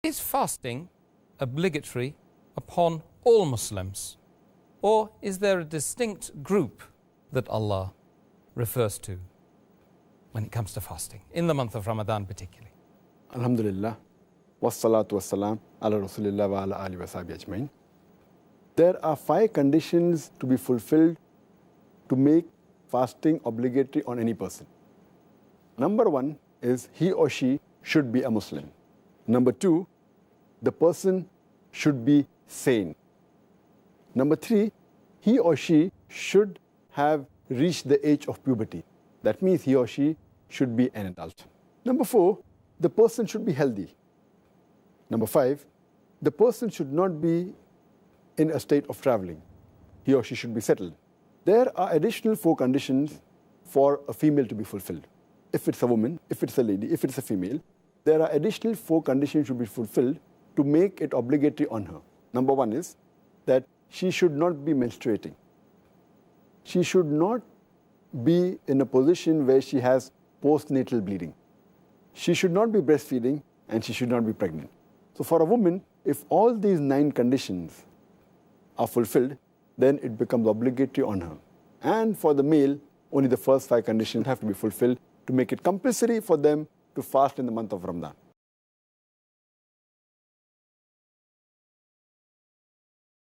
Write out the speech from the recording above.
Is fasting obligatory upon all Muslims, or is there a distinct group that Allah refers to when it comes to fasting, in the month of Ramadan particularly? Alhamdulillah, wassalatu wassalam ala rasulillah wa ala alihi wa sahbihi ajmain. There are 5 conditions to be fulfilled to make fasting obligatory on any person. Number 1 is he or she should be a Muslim. Number 2, the person should be sane. Number 3, he or she should have reached the age of puberty. That means he or she should be an adult. Number 4, the person should be healthy. Number 5, the person should not be in a state of traveling. He or she should be settled. There are additional 4 conditions for a female to be fulfilled. If it's a woman, if it's a lady, if it's a female, there are additional 4 conditions to be fulfilled to make it obligatory on her. Number 1 is that she should not be menstruating. She should not be in a position where she has postnatal bleeding. She should not be breastfeeding, and she should not be pregnant. So for a woman, if all these 9 conditions are fulfilled, then it becomes obligatory on her. And for the male, only the first 5 conditions have to be fulfilled to make it compulsory for them to fast in the month of Ramadan.